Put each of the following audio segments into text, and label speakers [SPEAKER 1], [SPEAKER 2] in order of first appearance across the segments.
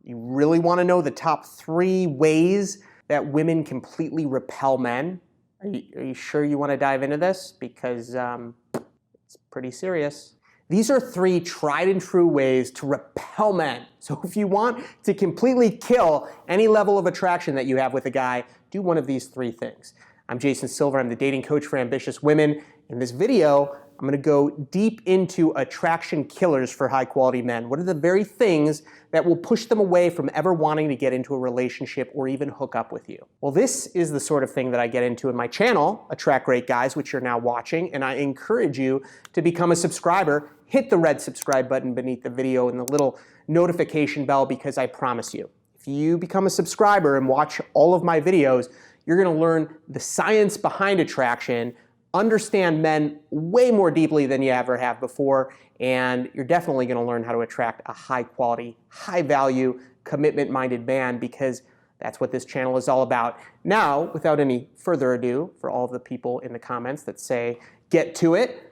[SPEAKER 1] You really want to know the top 3 ways that women completely repel men? Are you sure you want to dive into this? Because it's pretty serious. These are 3 tried and true ways to repel men. So if you want to completely kill any level of attraction that you have with a guy, do one of these 3 things. I'm Jason Silver. I'm the dating coach for ambitious women. In this video, I'm going to go deep into attraction killers for high quality men. What are the very things that will push them away from ever wanting to get into a relationship or even hook up with you? Well, this is the sort of thing that I get into in my channel, Attract Great Guys, which you're now watching, and I encourage you to become a subscriber. Hit the red subscribe button beneath the video and the little notification bell, because I promise you, if you become a subscriber and watch all of my videos, you're going to learn the science behind attraction, understand men way more deeply than you ever have before, and you're definitely going to learn how to attract a high quality, high value, commitment-minded man, because that's what this channel is all about. Now, without any further ado, for all of the people in the comments that say, get to it,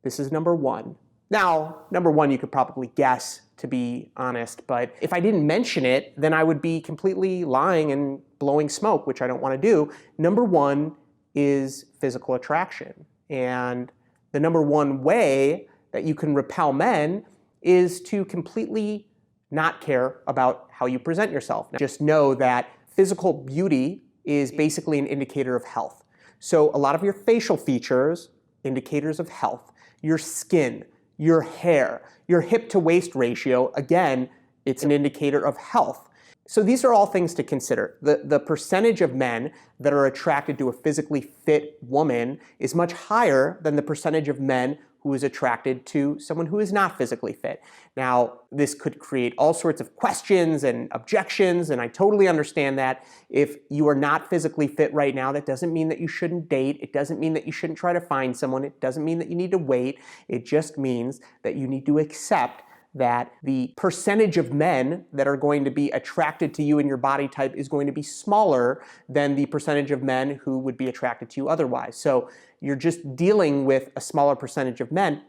[SPEAKER 1] this is number 1. Now, number 1 you could probably guess, to be honest, but if I didn't mention it, then I would be completely lying and blowing smoke, which I don't want to do. Number 1 is physical attraction. And the number 1 way that you can repel men is to completely not care about how you present yourself. Now, just know that physical beauty is basically an indicator of health. So a lot of your facial features, indicators of health, your skin, your hair, your hip to waist ratio, again, it's an indicator of health. So these are all things to consider. The percentage of men that are attracted to a physically fit woman is much higher than the percentage of men who is attracted to someone who is not physically fit. Now, this could create all sorts of questions and objections, and I totally understand that. If you are not physically fit right now, that doesn't mean that you shouldn't date. It doesn't mean that you shouldn't try to find someone. It doesn't mean that you need to wait. It just means that you need to accept that the percentage of men that are going to be attracted to you and your body type is going to be smaller than the percentage of men who would be attracted to you otherwise. So you're just dealing with a smaller percentage of men.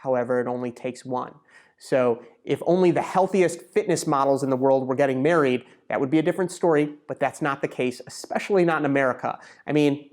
[SPEAKER 1] However, it only takes 1. So if only the healthiest fitness models in the world were getting married, that would be a different story, but that's not the case, especially not in America. I mean,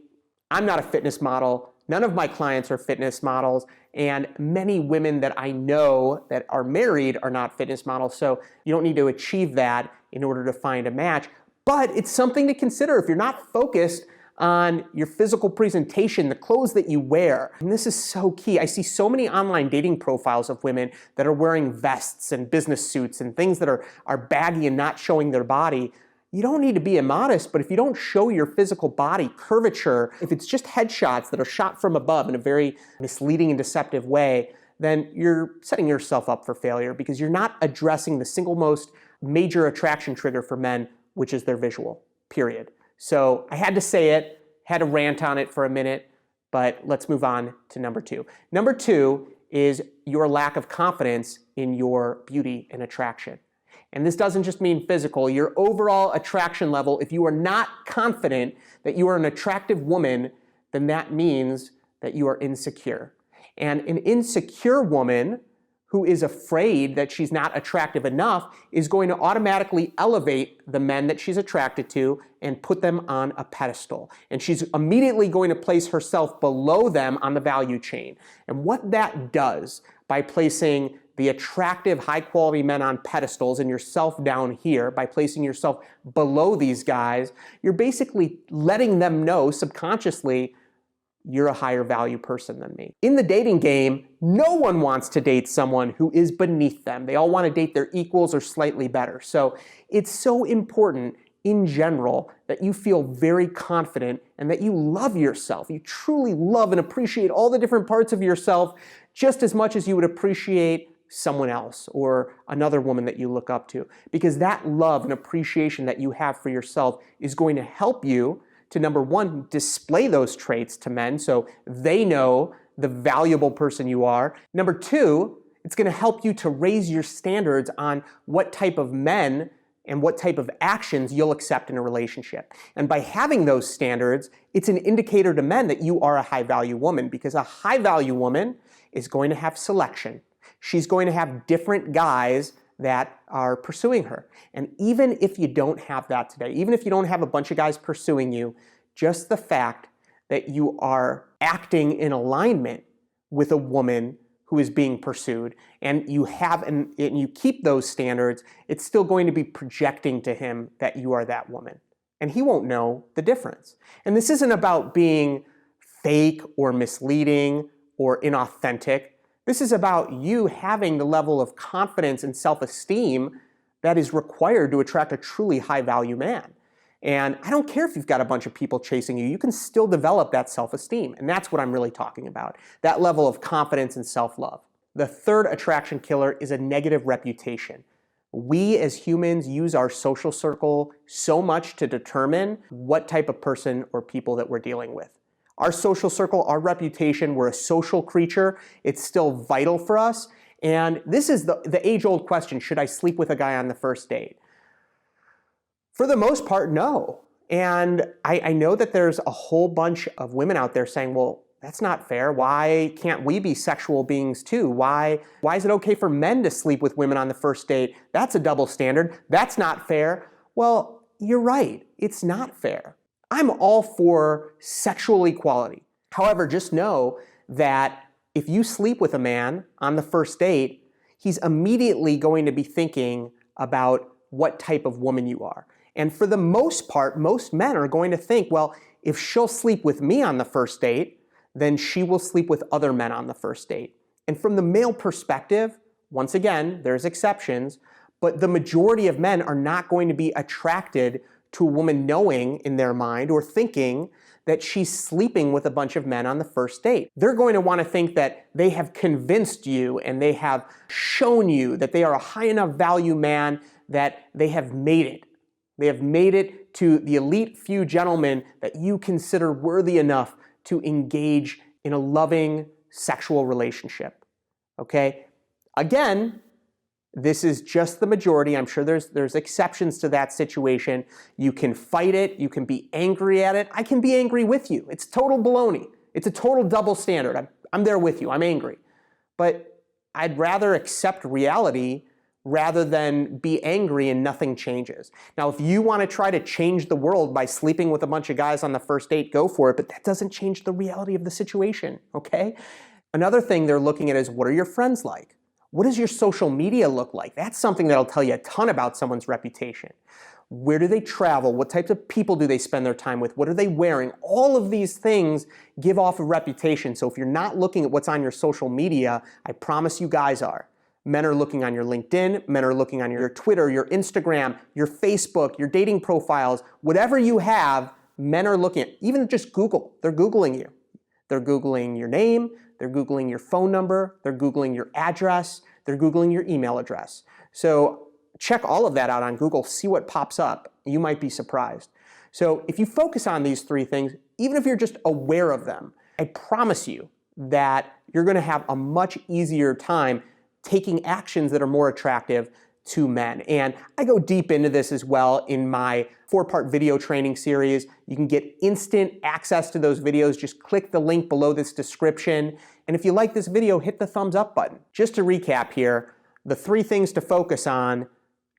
[SPEAKER 1] I'm not a fitness model. None of my clients are fitness models, and many women that I know that are married are not fitness models, so you don't need to achieve that in order to find a match. But it's something to consider if you're not focused on your physical presentation, the clothes that you wear. And this is so key. I see so many online dating profiles of women that are wearing vests and business suits and things that are baggy and not showing their body. You don't need to be immodest, but if you don't show your physical body curvature, if it's just headshots that are shot from above in a very misleading and deceptive way, then you're setting yourself up for failure, because you're not addressing the single most major attraction trigger for men, which is their visual, period. So I had to say it, had to rant on it for a minute, but let's move on to number 2. Number 2 is your lack of confidence in your beauty and attraction. And this doesn't just mean physical, your overall attraction level. If you are not confident that you are an attractive woman, then that means that you are insecure. And an insecure woman who is afraid that she's not attractive enough is going to automatically elevate the men that she's attracted to and put them on a pedestal. And she's immediately going to place herself below them on the value chain. And what that does by placing the attractive, high-quality men on pedestals and yourself down here, by placing yourself below these guys, you're basically letting them know subconsciously, you're a higher value person than me. In the dating game, no one wants to date someone who is beneath them. They all want to date their equals or slightly better. So it's so important in general that you feel very confident and that you love yourself. You truly love and appreciate all the different parts of yourself just as much as you would appreciate someone else or another woman that you look up to. Because that love and appreciation that you have for yourself is going to help you to, number 1, display those traits to men so they know the valuable person you are. Number 2, it's going to help you to raise your standards on what type of men and what type of actions you'll accept in a relationship. And by having those standards, it's an indicator to men that you are a high-value woman, because a high-value woman is going to have selection. She's going to have different guys that are pursuing her. And even if you don't have that today, even if you don't have a bunch of guys pursuing you, just the fact that you are acting in alignment with a woman who is being pursued, and you keep those standards, it's still going to be projecting to him that you are that woman. And he won't know the difference. And this isn't about being fake or misleading or inauthentic. This is about you having the level of confidence and self-esteem that is required to attract a truly high-value man. And I don't care if you've got a bunch of people chasing you, you can still develop that self-esteem. And that's what I'm really talking about, that level of confidence and self-love. The third attraction killer is a negative reputation. We as humans use our social circle so much to determine what type of person or people that we're dealing with. Our social circle, our reputation, we're a social creature. It's still vital for us. And this is the age-old question, should I sleep with a guy on the first date? For the most part, no. And I know that there's a whole bunch of women out there saying, well, that's not fair. Why can't we be sexual beings too? Why is it okay for men to sleep with women on the first date? That's a double standard. That's not fair. Well, you're right. It's not fair. I'm all for sexual equality. However, just know that if you sleep with a man on the first date, he's immediately going to be thinking about what type of woman you are. And for the most part, most men are going to think, well, if she'll sleep with me on the first date, then she will sleep with other men on the first date. And from the male perspective, once again, there's exceptions, but the majority of men are not going to be attracted to a woman knowing in their mind or thinking that she's sleeping with a bunch of men on the first date. They're going to want to think that they have convinced you and they have shown you that they are a high enough value man that they have made it. They have made it to the elite few gentlemen that you consider worthy enough to engage in a loving sexual relationship. Okay? Again, this is just the majority. I'm sure there's exceptions to that situation. You can fight it. You can be angry at it. I can be angry with you. It's total baloney. It's a total double standard. I'm there with you. I'm angry. But I'd rather accept reality rather than be angry and nothing changes. Now, if you want to try to change the world by sleeping with a bunch of guys on the first date, go for it, but that doesn't change the reality of the situation, okay? Another thing they're looking at is, what are your friends like? What does your social media look like? That's something that'll tell you a ton about someone's reputation. Where do they travel? What types of people do they spend their time with? What are they wearing? All of these things give off a reputation. So if you're not looking at what's on your social media, I promise you guys are. Men are looking on your LinkedIn, men are looking on your Twitter, your Instagram, your Facebook, your dating profiles, whatever you have, men are looking at. Even just Google, they're Googling you. They're Googling your name, they're Googling your phone number, they're Googling your address, they're Googling your email address. So check all of that out on Google, see what pops up. You might be surprised. So if you focus on these three things, even if you're just aware of them, I promise you that you're going to have a much easier time taking actions that are more attractive to men. And I go deep into this as well in my 4-part video training series. You can get instant access to those videos. Just click the link below this description. And if you like this video, hit the thumbs up button. Just to recap here, the 3 things to focus on.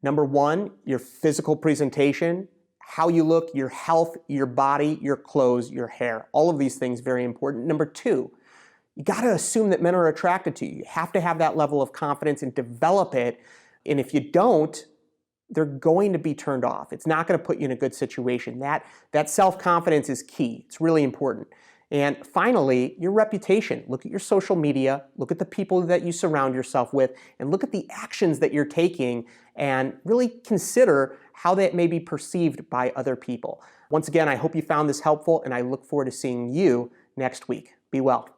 [SPEAKER 1] Number 1, your physical presentation, how you look, your health, your body, your clothes, your hair. All of these things very important. Number 2, you got to assume that men are attracted to you. You have to have that level of confidence and develop it. And if you don't, they're going to be turned off. It's not going to put you in a good situation. That self-confidence is key. It's really important. And finally, your reputation. Look at your social media, look at the people that you surround yourself with, and look at the actions that you're taking, and really consider how that may be perceived by other people. Once again, I hope you found this helpful, and I look forward to seeing you next week. Be well.